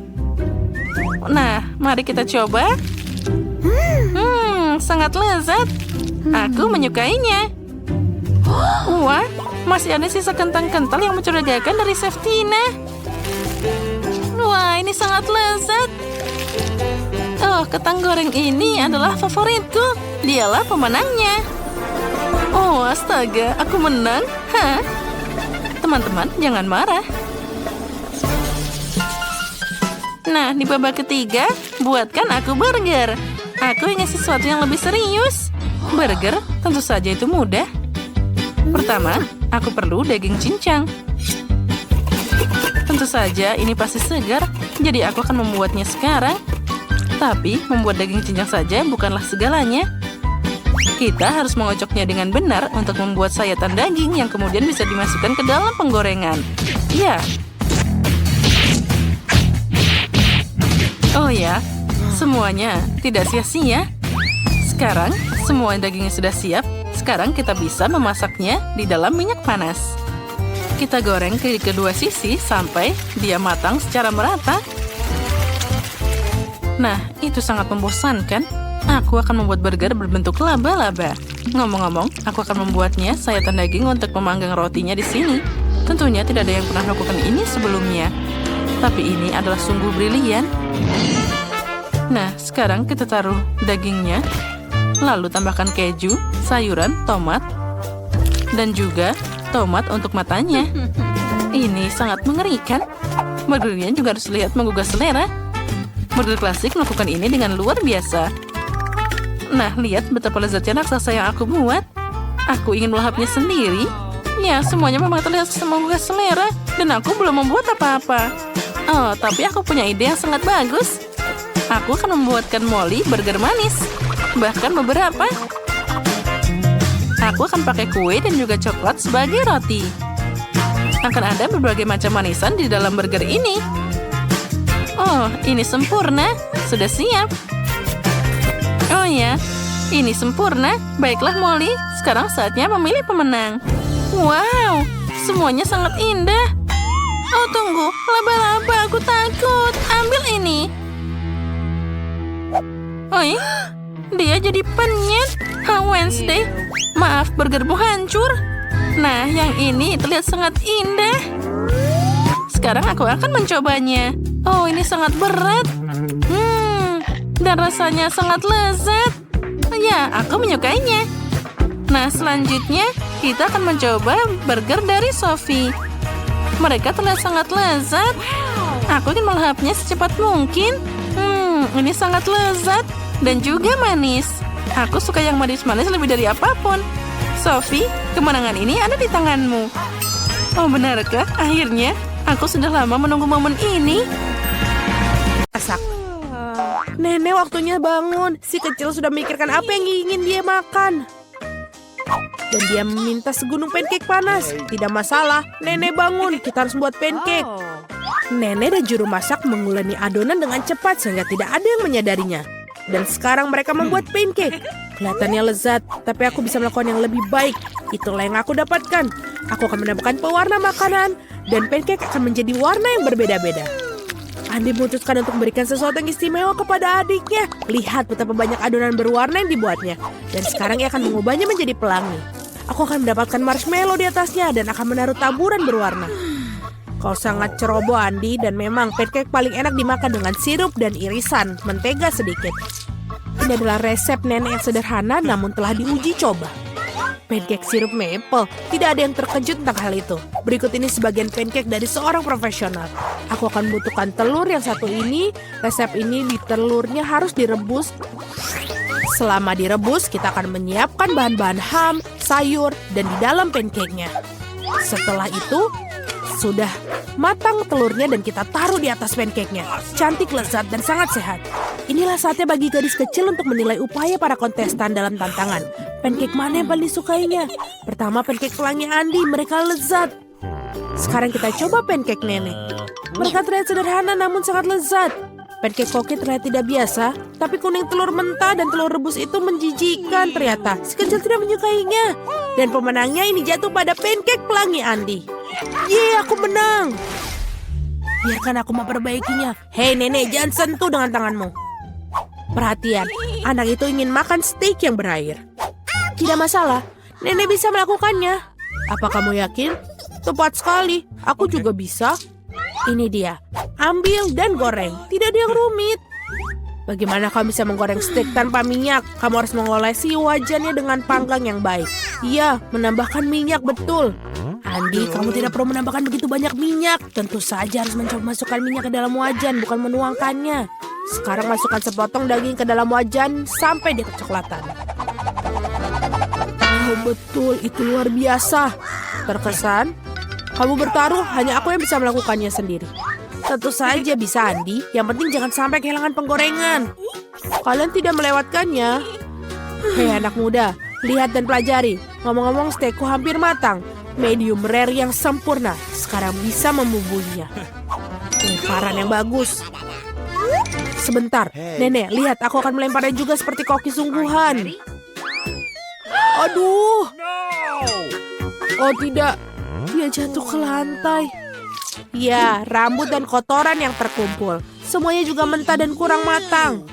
Nah, mari kita coba. Sangat lezat. Aku menyukainya. Wah, masih ada sisa kentang kental yang mencurigakan dari Chef Tina. Wah, ini sangat lezat. Oh, kentang goreng ini adalah favoritku. Dialah pemenangnya. Oh, astaga, aku menang. Teman-teman, jangan marah. Nah, di babak ketiga, buatkan aku burger. Aku ingin sesuatu yang lebih serius. Burger, tentu saja itu mudah. Pertama, aku perlu daging cincang. Tentu saja ini pasti segar, jadi aku akan membuatnya sekarang. Tapi, membuat daging cincang saja bukanlah segalanya. Kita harus mengocoknya dengan benar untuk membuat sayatan daging yang kemudian bisa dimasukkan ke dalam penggorengan. Ya. Oh ya, semuanya tidak sia-sia. Sekarang, semua dagingnya sudah siap. Sekarang kita bisa memasaknya di dalam minyak panas. Kita goreng ke kedua sisi sampai dia matang secara merata. Nah, itu sangat membosankan. Aku akan membuat burger berbentuk laba-laba. Ngomong-ngomong, aku akan membuatnya sayatan daging untuk memanggang rotinya di sini. Tentunya tidak ada yang pernah melakukan ini sebelumnya. Tapi ini adalah sungguh brilian. Nah, sekarang kita taruh dagingnya. Lalu tambahkan keju, sayuran, tomat, dan juga tomat untuk matanya. Ini sangat mengerikan. Burgernya juga harus terlihat menggugah selera. Burger klasik melakukan ini dengan luar biasa. Nah, lihat betapa lezatnya raksasa yang aku buat. Aku ingin melahapnya sendiri. Ya, semuanya memang terlihat menggugah selera. Dan aku belum membuat apa-apa. Oh, tapi aku punya ide yang sangat bagus. Aku akan membuatkan Molly burger manis. Bahkan beberapa. Aku akan pakai kue dan juga coklat sebagai roti. Akan ada berbagai macam manisan di dalam burger ini. Oh, ini sempurna. Sudah siap. Oh ya, ini sempurna. Baiklah Molly, sekarang saatnya memilih pemenang. Wow, semuanya sangat indah. Oh, tunggu. Laba-laba, aku takut. Ambil ini. Oi, dia jadi penyet. Wednesday, maaf, burgermu hancur. Nah, yang ini terlihat sangat indah. Sekarang aku akan mencobanya. Oh, ini sangat berat. Dan rasanya sangat lezat. Ya, aku menyukainya. Nah, selanjutnya kita akan mencoba burger dari Sophie. Mereka terlihat sangat lezat. Aku ingin melahapnya secepat mungkin. Ini sangat lezat dan juga manis. Aku suka yang manis-manis lebih dari apapun. Sophie, kemenangan ini ada di tanganmu. Oh, benarkah? Akhirnya, aku sudah lama menunggu momen ini. Masak. Nenek waktunya bangun. Si kecil sudah memikirkan apa yang ingin dia makan. Dan dia meminta segunung pancake panas. Tidak masalah, nenek bangun. Kita harus buat pancake. Nenek dan juru masak menguleni adonan dengan cepat sehingga tidak ada yang menyadarinya. Dan sekarang mereka membuat pancake. Kelihatannya lezat, tapi aku bisa melakukan yang lebih baik. Itulah yang aku dapatkan. Aku akan menambahkan pewarna makanan. Dan pancake akan menjadi warna yang berbeda-beda. Andi memutuskan untuk memberikan sesuatu yang istimewa kepada adiknya. Lihat betapa banyak adonan berwarna yang dibuatnya. Dan sekarang ia akan mengubahnya menjadi pelangi. Aku akan mendapatkan marshmallow di atasnya dan akan menaruh taburan berwarna. Kau sangat ceroboh, Andi, dan memang pancake paling enak dimakan dengan sirup dan irisan mentega sedikit. Ini adalah resep nenek yang sederhana namun telah diuji coba. Pancake sirup maple. Tidak ada yang terkejut tentang hal itu. Berikut ini sebagian pancake dari seorang profesional. Aku akan membutuhkan telur yang satu ini. Resep ini di telurnya harus direbus. Selama direbus, kita akan menyiapkan bahan-bahan ham, sayur, dan di dalam pancake-nya. Setelah itu, sudah matang telurnya dan kita taruh di atas pancake-nya. Cantik, lezat, dan sangat sehat. Inilah saatnya bagi gadis kecil untuk menilai upaya para kontestan dalam tantangan. Pancake mana yang paling disukainya? Pertama, pancake pelangi Andi. Mereka lezat. Sekarang kita coba pancake nenek. Mereka terlihat sederhana namun sangat lezat. Pancake koki terlihat tidak biasa, tapi kuning telur mentah dan telur rebus itu menjijikan ternyata. Si kecil tidak menyukainya. Dan pemenangnya ini jatuh pada pancake pelangi Andi. Yeay, aku menang. Biarkan aku memperbaikinya. Hei nenek, jangan sentuh dengan tanganmu. Perhatian, anak itu ingin makan steak yang berair. Tidak masalah, nenek bisa melakukannya. Apa kamu yakin? Tepat sekali, aku juga bisa. Ini dia, ambil dan goreng. Tidak ada yang rumit. Bagaimana kamu bisa menggoreng steak tanpa minyak? Kamu harus mengolesi wajannya dengan panggang yang baik. Iya, menambahkan minyak, betul. Andi, kamu tidak perlu menambahkan begitu banyak minyak. Tentu saja harus mencoba masukkan minyak ke dalam wajan, bukan menuangkannya. Sekarang masukkan sepotong daging ke dalam wajan sampai dia kecoklatan. Oh, betul, itu luar biasa. Terkesan, kamu bertaruh, hanya aku yang bisa melakukannya sendiri. Tentu saja bisa, Andi. Yang penting jangan sampai kehilangan penggorengan. Kalian tidak melewatkannya. Hei anak muda, lihat dan pelajari. Ngomong-ngomong, steakku hampir matang. Medium rare yang sempurna. Sekarang bisa membubuhinya. Lemparan yang bagus. Sebentar, nenek, lihat aku akan melemparnya juga seperti koki sungguhan. Aduh. Oh tidak, dia jatuh ke lantai. Ya, rambut dan kotoran yang terkumpul. Semuanya juga mentah dan kurang matang.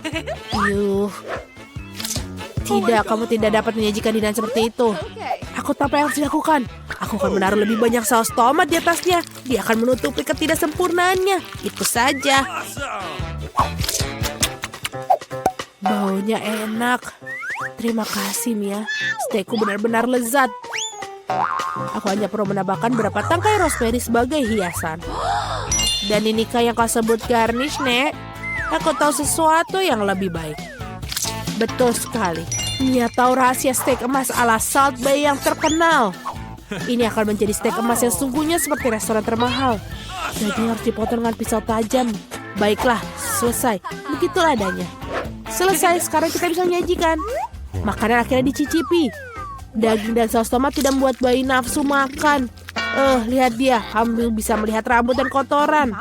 Yuh. Tidak, kamu tidak dapat menyajikan hidangan seperti itu. Aku tahu apa yang harus dilakukan. Aku akan menaruh lebih banyak saus tomat di atasnya. Dia akan menutupi ketidaksempurnaannya. Itu saja. Baunya enak. Terima kasih, Mia. Steakku benar-benar lezat. Aku hanya perlu menambahkan beberapa tangkai rosemary sebagai hiasan. Dan inikah yang kau sebut garnish, Nek? Aku tahu sesuatu yang lebih baik. Betul sekali. Mia tahu rahasia steak emas ala Salt Bay yang terkenal. Ini akan menjadi steak emas yang sungguhnya seperti restoran termahal. Daging harus dipotong dengan pisau tajam. Baiklah, selesai. Begitulah adanya. Selesai, sekarang kita bisa menyajikan. Makanan akhirnya dicicipi. Daging dan saus tomat tidak membuat bayi nafsu makan. Lihat dia, kamu bisa melihat rambut dan kotoran.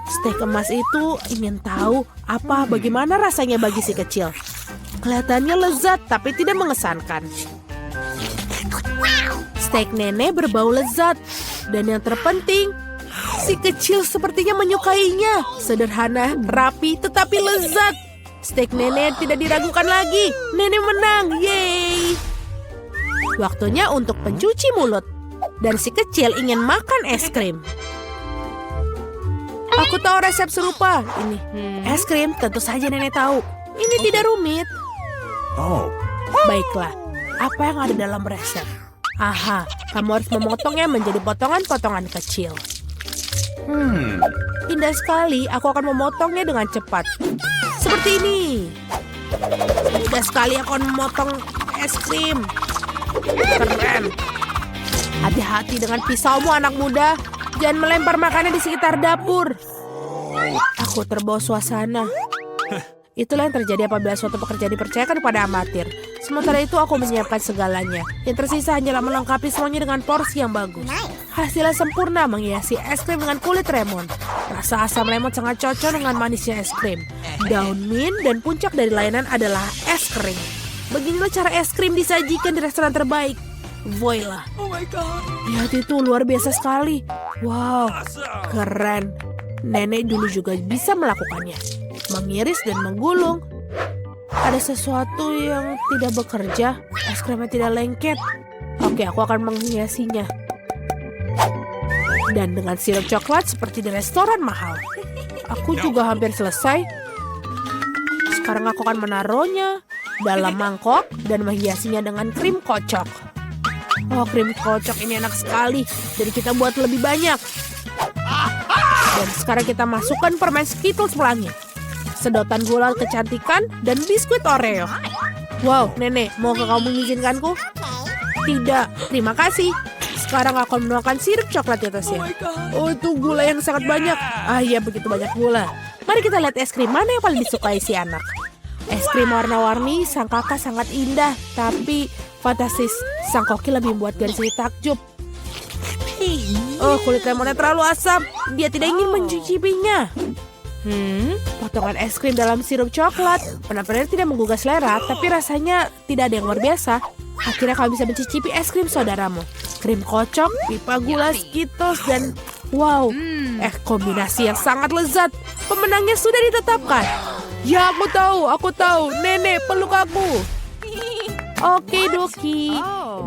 Steak emas itu ingin tahu bagaimana rasanya bagi si kecil. Kelihatannya lezat, tapi tidak mengesankan. Steak nenek berbau lezat. Dan yang terpenting, Si kecil sepertinya menyukainya. Sederhana, rapi, tetapi lezat. Steak nenek tidak diragukan lagi. Nenek menang, yeay. Waktunya untuk pencuci mulut. Dan si kecil ingin makan es krim. Aku tahu resep serupa. Ini es krim, tentu saja nenek tahu. Ini tidak rumit. Baiklah, apa yang ada dalam resep? Aha, kamu harus memotongnya menjadi potongan-potongan kecil. Indah sekali, aku akan memotongnya dengan cepat. Seperti ini. Mudah sekali aku akan memotong es krim. Keren. Hati-hati dengan pisaumu anak muda. Jangan melempar makanan di sekitar dapur. Aku terbawa suasana. Itulah yang terjadi apabila suatu pekerjaan dipercayakan kepada amatir. Sementara itu aku menyiapkan segalanya. Yang tersisa hanyalah melengkapi semuanya dengan porsi yang bagus. Hasilnya sempurna menghiasi es krim dengan kulit lemon. Rasa asam lemon sangat cocok dengan manisnya es krim. Daun mint dan puncak dari layanan adalah es krim. Beginilah cara es krim disajikan di restoran terbaik. Voila. Lihat itu, luar biasa sekali. Wow, keren. Nenek dulu juga bisa melakukannya. Mengiris dan menggulung. Ada sesuatu yang tidak bekerja. Es krimnya tidak lengket. Oke, aku akan menghiasinya. Dan dengan sirup coklat seperti di restoran mahal. Aku juga hampir selesai. Sekarang aku akan menaruhnya dalam mangkok dan menghiasinya dengan krim kocok. Oh, krim kocok ini enak sekali. Jadi kita buat lebih banyak. Dan sekarang kita masukkan permen Skittles pelangi. Sedotan gula kecantikan, dan biskuit Oreo. Wow, nenek, mau kamu mengizinkanku? Tidak, terima kasih. Sekarang aku akan menuangkan sirup coklat di atasnya. Oh, itu gula yang sangat banyak. Ah iya, begitu banyak gula. Mari kita lihat es krim mana yang paling disukai si anak. Es krim warna-warni, sang kakak sangat indah. Tapi, fantastis, sang koki lebih membuat garis ini takjub. Oh, kulit lemonnya terlalu asam. Dia tidak ingin mencicipinya. Potongan es krim dalam sirup coklat. Benar-benar tidak menggugah selera, tapi rasanya tidak ada yang luar biasa. Akhirnya kamu bisa mencicipi es krim saudaramu. Krim kocok, pipa gula, Skittles, dan wow, kombinasi yang sangat lezat. Pemenangnya sudah ditetapkan. Ya, aku tahu. Nenek, peluk aku. Oke, Doki.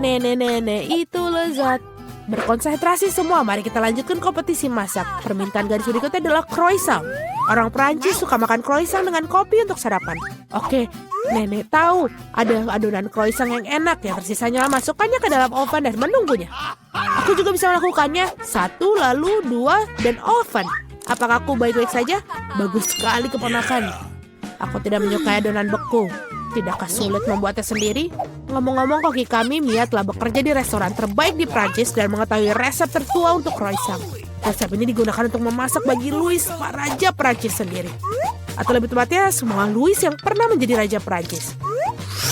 Nenek, itu lezat. Berkonsentrasi semua, mari kita lanjutkan kompetisi masak. Permintaan garis berikutnya adalah croissant. Orang Prancis suka makan croissant dengan kopi untuk sarapan. Oke, nenek tahu ada adonan croissant yang enak. Yang tersisanya masukkannya ke dalam oven dan menunggunya. Aku juga bisa melakukannya. 1, lalu 2, dan oven. Apakah aku baik-baik saja? Bagus sekali keponakan. Aku tidak menyukai adonan beku. Tidakkah sulit membuatnya sendiri? Ngomong-ngomong, koki kami Mia telah bekerja di restoran terbaik di Prancis dan mengetahui resep tertua untuk croissant. Resep ini digunakan untuk memasak bagi Louis, Pak Raja Prancis sendiri. Atau lebih tepatnya, semua Louis yang pernah menjadi Raja Prancis.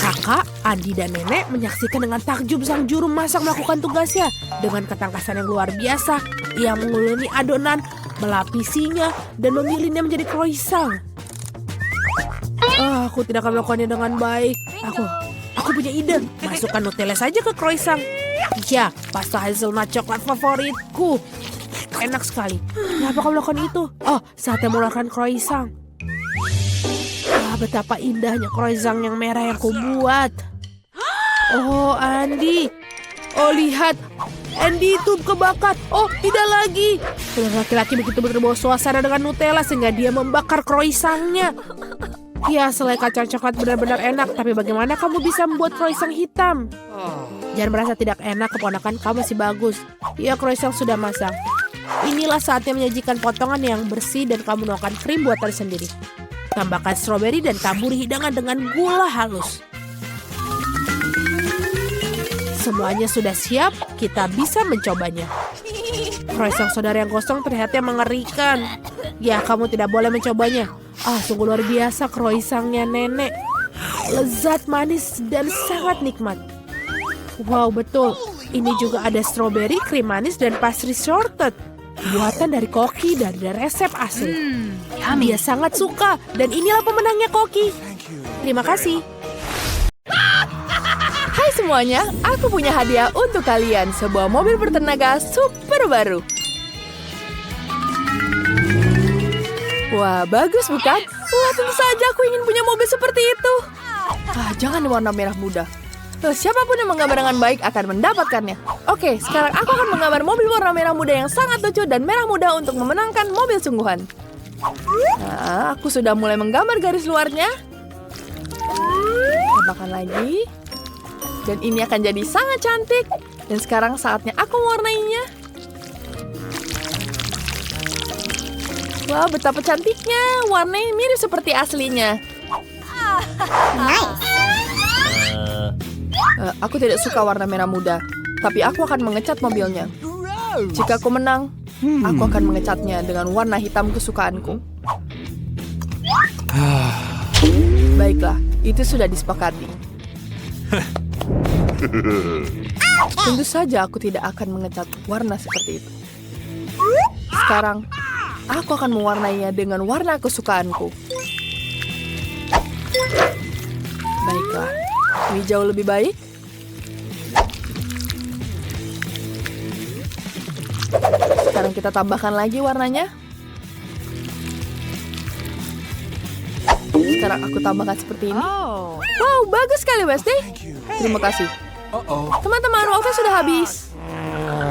Kakak, Andi, dan nenek menyaksikan dengan takjub sang juru masak melakukan tugasnya. Dengan ketangkasan yang luar biasa, ia menguleni adonan, melapisinya, dan memilihnya menjadi croissant. Aku tidak akan melakukannya dengan baik. Aku punya ide. Masukkan Nutella saja ke croissant. Ya, pasta hazelnut coklat favoritku. Enak sekali. Kenapa kamu melakukan itu? Oh, saatnya melakukan croissant. Betapa indahnya croissant yang merah yang kubuat. Oh, Andi. Oh, lihat. Andy itu kebakar. Oh, tidak lagi. Laki-laki begitu terbawa suasana dengan Nutella sehingga dia membakar croissantnya. Ya, selai kacang coklat benar-benar enak. Tapi bagaimana kamu bisa membuat croissant hitam? Jangan merasa tidak enak, keponakan kamu masih bagus. Ya, croissant sudah masak. Inilah saatnya menyajikan potongan yang bersih dan kamu menuangkan krim buatan sendiri. Tambahkan stroberi dan taburi hidangan dengan gula halus. Semuanya sudah siap, kita bisa mencobanya. Croissant saudara yang gosong terlihatnya mengerikan. Ya, kamu tidak boleh mencobanya. Sungguh luar biasa croissantnya nenek. Lezat, manis, dan sangat nikmat. Wow, betul. Ini juga ada stroberi, krim manis, dan pastry shortbread. Buatan dari Koki dari resep asli. Dia sangat suka. Dan inilah pemenangnya Koki. Terima kasih. Hai semuanya, aku punya hadiah untuk kalian. Sebuah mobil bertenaga super baru. Wah, bagus bukan? Wah, tentu saja aku ingin punya mobil seperti itu. Jangan warna merah muda. Siapapun yang menggambar dengan baik akan mendapatkannya. Oke, sekarang aku akan menggambar mobil warna merah muda yang sangat lucu dan merah muda untuk memenangkan mobil sungguhan. Nah, aku sudah mulai menggambar garis luarnya. Tambahkan lagi. Dan ini akan jadi sangat cantik. Dan sekarang saatnya aku mewarnainya. Wah, betapa cantiknya. Warnanya mirip seperti aslinya. Aku tidak suka warna merah muda, tapi aku akan mengecat mobilnya. Jika aku menang, aku akan mengecatnya dengan warna hitam kesukaanku. Baiklah, itu sudah disepakati. Tentu saja aku tidak akan mengecat warna seperti itu. Sekarang, aku akan mewarnainya dengan warna kesukaanku. Baiklah, ini jauh lebih baik. Sekarang kita tambahkan lagi warnanya. Sekarang aku tambahkan seperti ini. Wow, bagus sekali, Westy. Terima kasih. Teman-teman, waktu sudah habis.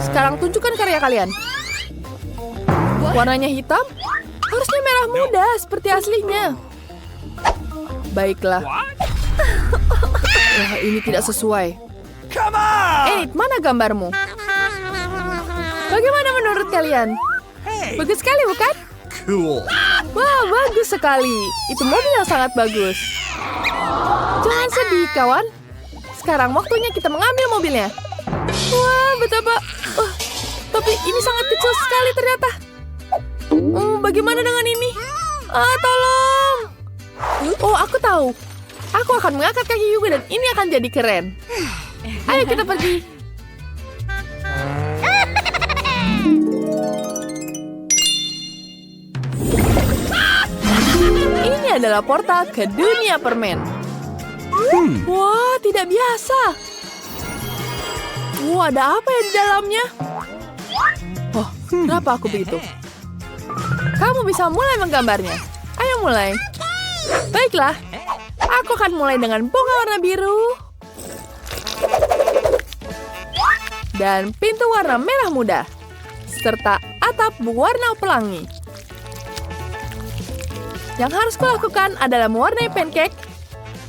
Sekarang tunjukkan karya kalian. Warnanya hitam? Harusnya merah muda, seperti aslinya. Baiklah. Wah, ini tidak sesuai. Enid, mana gambarmu? Bagaimana menurut kalian? Bagus sekali, bukan? Wah, bagus sekali. Itu mobil yang sangat bagus. Jangan sedih, kawan. Sekarang waktunya kita mengambil mobilnya. Wah, betapa... tapi ini sangat kecil sekali ternyata. Bagaimana dengan ini? Tolong. Oh, aku tahu. Aku akan mengangkat kaki juga dan ini akan jadi keren. Ayo kita pergi. Ini adalah portal ke dunia permen. Wah, tidak biasa. Wah, ada apa ya di dalamnya? Oh, kenapa aku begitu? Kamu bisa mulai menggambarnya. Ayo mulai. Baiklah, aku akan mulai dengan bunga warna biru. Dan pintu warna merah muda. Serta atap berwarna pelangi. Yang harus kulakukan adalah mewarnai pancake.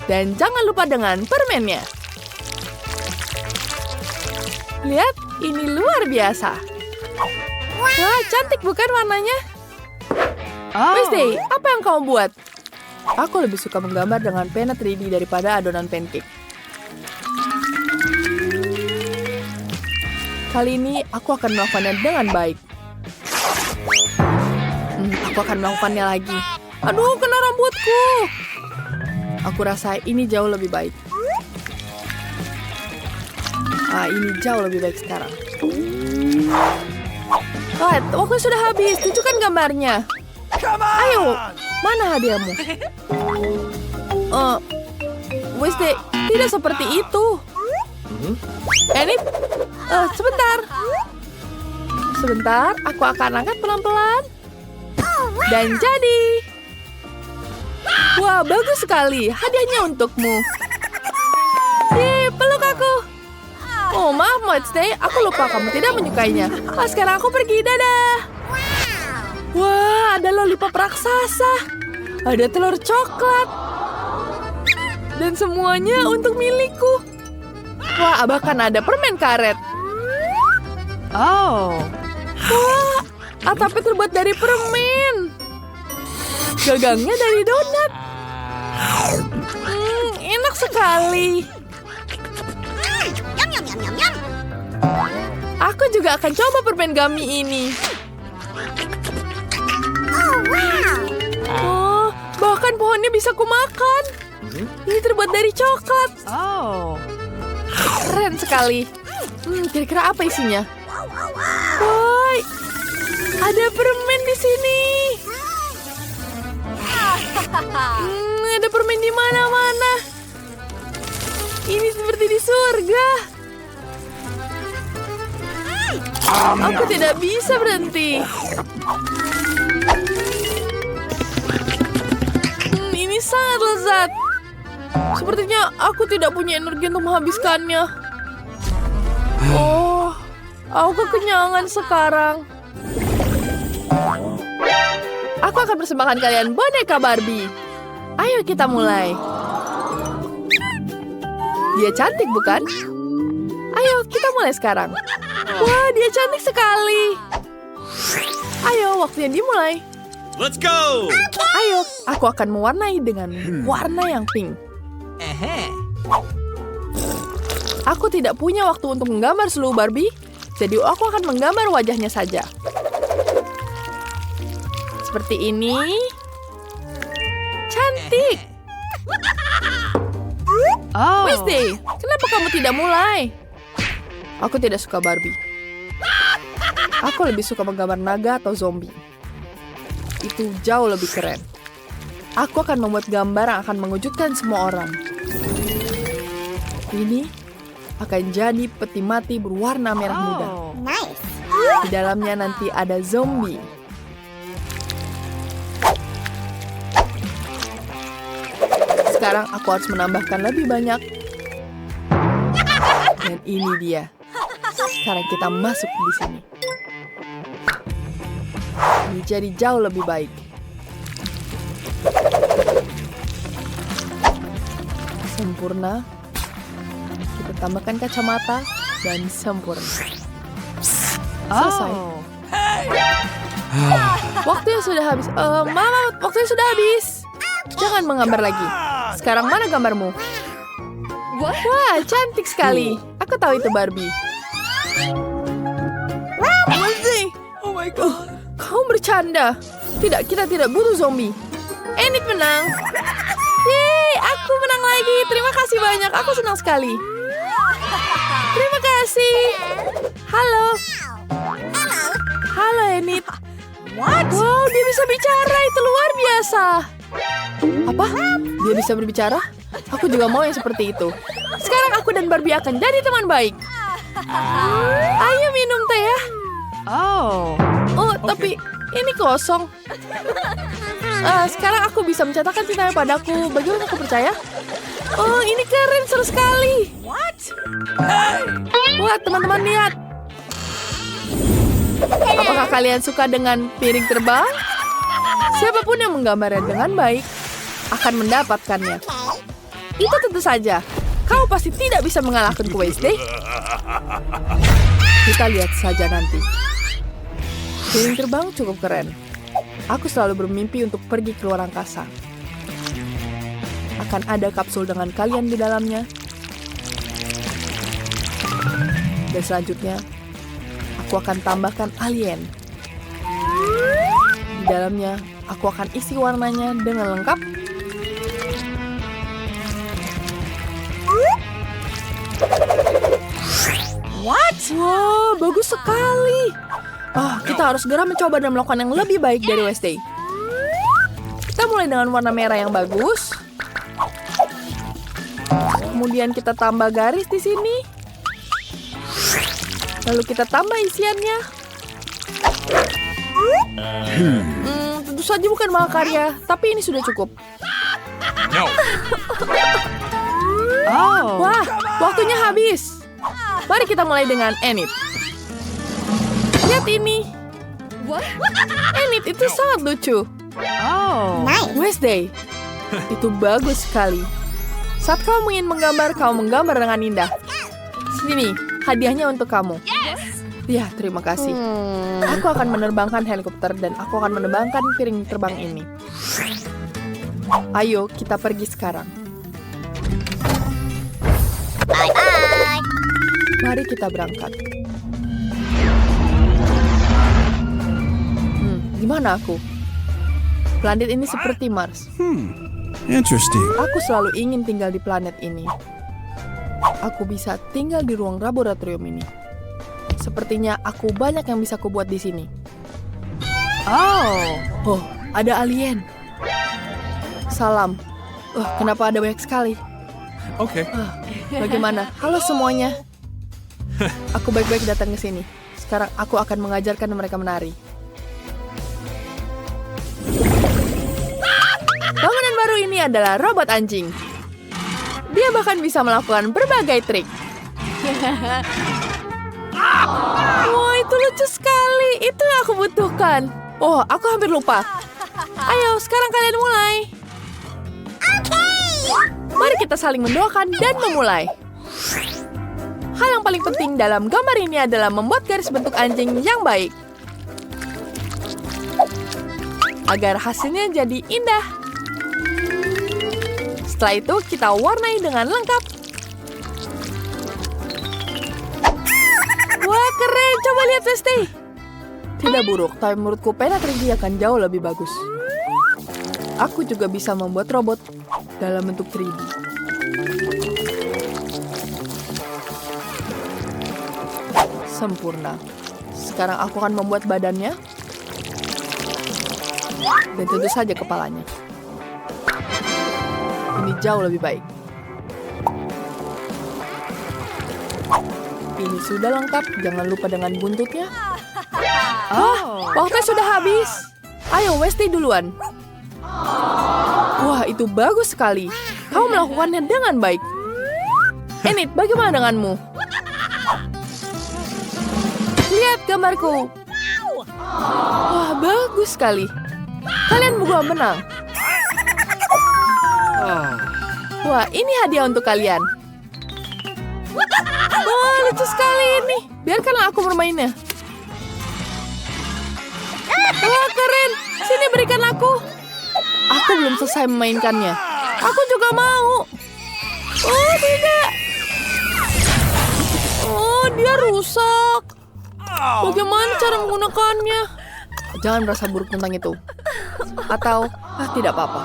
Dan jangan lupa dengan permennya. Lihat, ini luar biasa. Wah, cantik bukan warnanya? Wednesday, apa yang kamu buat? Aku lebih suka menggambar dengan pena 3D daripada adonan pancake. Kali ini aku akan melakukannya dengan baik. Aku akan melakukannya lagi. Aduh, kena rambutku. Aku rasa ini jauh lebih baik. Ini jauh lebih baik sekarang. Waktu sudah habis. Tunjukkan gambarnya. Ayo, mana hadiahmu? Wednesday, tidak seperti itu. Enid, sebentar. Sebentar, aku akan angkat pelan-pelan. Dan jadi. Wah, bagus sekali. Hadiahnya untukmu. Peluk aku. Oh, maaf, Wednesday. Aku lupa kamu tidak menyukainya. Sekarang aku pergi. Dadah. Wah, ada lollipop raksasa. Ada telur coklat. Dan semuanya untuk milikku. Wah, bahkan ada permen karet. Wah, atapnya terbuat dari permen. Gagangnya dari donat. Enak sekali. Aku juga akan coba permen gummy ini. Bahkan pohonnya bisa kumakan. Ini terbuat dari coklat. Keren sekali. Kira-kira apa isinya? Woi, ada permen di sini. Ada permen di mana-mana. Ini seperti di surga. Aku tidak bisa berhenti. sangat lezat. Sepertinya aku tidak punya energi untuk menghabiskannya. Oh, aku kekenyangan sekarang. Aku akan persembahkan kalian boneka Barbie. Ayo kita mulai. Dia cantik bukan? Ayo kita mulai sekarang. Wah, dia cantik sekali. Ayo, waktunya dimulai. Let's go! Ayo, aku akan mewarnai dengan warna yang pink. Aku tidak punya waktu untuk menggambar seluruh Barbie, jadi aku akan menggambar wajahnya saja. Seperti ini. Cantik. Wednesday, kenapa kamu tidak mulai? Aku tidak suka Barbie. Aku lebih suka menggambar naga atau zombie. Itu jauh lebih keren. Aku akan membuat gambar yang akan mengejutkan semua orang. Ini akan jadi peti mati berwarna merah muda. Nice. Di dalamnya nanti ada zombie. Sekarang aku harus menambahkan lebih banyak. Dan ini dia. Sekarang kita masuk di sini. Ini jadi jauh lebih baik. Sempurna. Kita tambahkan kacamata dan sempurna. Selesai. Waktunya sudah habis. Mama, waktunya sudah habis. Jangan menggambar lagi. Sekarang mana gambarmu? Wah, cantik sekali. Aku tahu itu Barbie. Wednesday. Oh my God. Kamu bercanda. Tidak, kita tidak butuh zombie. Enid menang. Yeay, aku menang lagi. Terima kasih banyak. Aku senang sekali. Terima kasih. Halo. Halo, Enid. Wow, dia bisa bicara. Itu luar biasa. Apa? Dia bisa berbicara? Aku juga mau yang seperti itu. Sekarang aku dan Barbie akan jadi teman baik. Ayo minum teh ya. Oh, tapi ini kosong. Sekarang aku bisa mencatatkan cintanya padaku. Bagaimana aku percaya? Oh, ini keren, seru sekali. Wah, teman-teman lihat. Apakah kalian suka dengan piring terbang? Siapapun yang menggambarnya dengan baik akan mendapatkannya. Itu tentu saja. Kau pasti tidak bisa mengalahkanku, Wednesday. Kita lihat saja nanti. Piring terbang cukup keren. Aku selalu bermimpi untuk pergi ke luar angkasa. Akan ada kapsul dengan kalian di dalamnya. Dan selanjutnya, aku akan tambahkan alien. Di dalamnya, aku akan isi warnanya dengan lengkap. Wow, bagus sekali. Kita harus segera mencoba dan melakukan yang lebih baik dari Wednesday. Kita mulai dengan warna merah yang bagus. Kemudian kita tambah garis di sini. Lalu kita tambah isiannya. Tentu saja bukan mahakarya, tapi ini sudah cukup. Wah, waktunya habis. Mari kita mulai dengan Enid. Lihat ini. Enid itu sangat lucu. Nice. Wednesday, itu bagus sekali. Saat kamu ingin menggambar, kamu menggambar dengan indah. Sini, hadiahnya untuk kamu. Ya, terima kasih. Aku akan menerbangkan helikopter dan aku akan menerbangkan piring terbang ini. Ayo, kita pergi sekarang. Bye-bye. Mari kita berangkat. Di mana aku? Planet ini seperti Mars. Interesting. Aku selalu ingin tinggal di planet ini. Aku bisa tinggal di ruang laboratorium ini. Sepertinya aku banyak yang bisa kubuat di sini. Oh, ada alien. Salam. Kenapa ada banyak sekali? Okay. Bagaimana? Halo semuanya. Aku baik-baik datang ke sini. Sekarang aku akan mengajarkan mereka menari. Bangunan baru ini adalah robot anjing. Dia bahkan bisa melakukan berbagai trik. Wah, itu lucu sekali. Itu yang aku butuhkan. Oh, aku hampir lupa. Ayo, sekarang kalian mulai. Mari kita saling mendoakan dan memulai. Hal yang paling penting dalam gambar ini adalah membuat garis bentuk anjing yang baik. Agar hasilnya jadi indah. Setelah itu, kita warnai dengan lengkap. Wah, keren. Coba lihat, Westy. Tidak buruk, tapi menurutku pena 3D akan jauh lebih bagus. Aku juga bisa membuat robot dalam bentuk 3D. Sempurna. Sekarang aku akan membuat badannya. Dan tentu saja kepalanya. Ini jauh lebih baik. Ini sudah lengkap, jangan lupa dengan buntutnya. Waktunya sudah habis. Ayo, Westy duluan. Wah, itu bagus sekali. Kau melakukannya dengan baik. Enid, bagaimana denganmu? Lihat gambarku. Wah, bagus sekali. Kalian berdua menang. Wah, ini hadiah untuk kalian. Wah, lucu sekali ini. Biarkanlah aku bermainnya. Wah, keren. Sini berikan aku. Aku belum selesai memainkannya. Aku juga mau. Oh, tidak. Oh, dia rusak. Bagaimana cara menggunakannya? Jangan merasa buruk tentang itu. Atau, tidak apa-apa.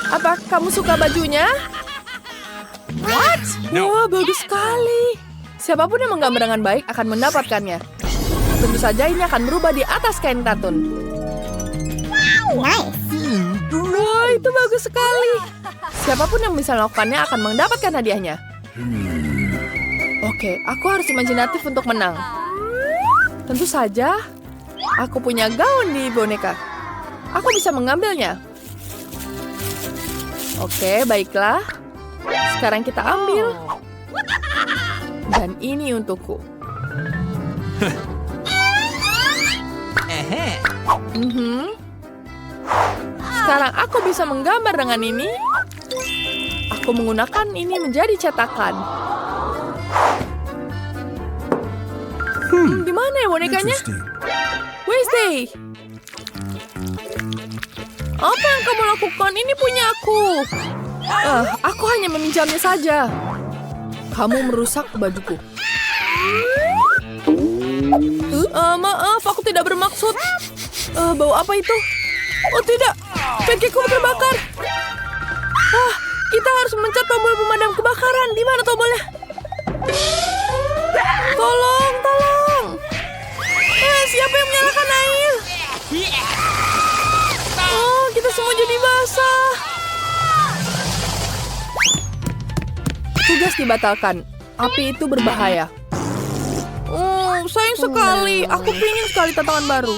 Apa kamu suka bajunya? What? Wah, bagus sekali. Siapapun yang menggambar dengan baik akan mendapatkannya. Tentu saja ini akan berubah di atas kain katun. Nice. Wah, itu bagus sekali. Siapapun yang bisa melakukannya akan mendapatkan hadiahnya. Oke, aku harus imajinatif untuk menang. Tentu saja, aku punya gaun di boneka. Aku bisa mengambilnya. Oke, baiklah. Sekarang kita ambil. Dan ini untukku. Sekarang aku bisa menggambar dengan ini. Aku menggunakan ini menjadi cetakan. Di mana ya bonekanya? Interesting. Wednesday. Apa yang kamu lakukan? Ini punya aku. Aku hanya meminjamnya saja. Kamu merusak bajuku. Maaf, aku tidak bermaksud. Bau apa itu? Oh tidak, pancakeku terbakar. Kita harus mencet tombol pemadam kebakaran. Di mana tombolnya? Tolong, tolong. Siapa yang menyalakan air? Oh, kita semua jadi basah. Tugas dibatalkan. Api itu berbahaya. Sayang sekali. Aku pingin sekali tantangan baru.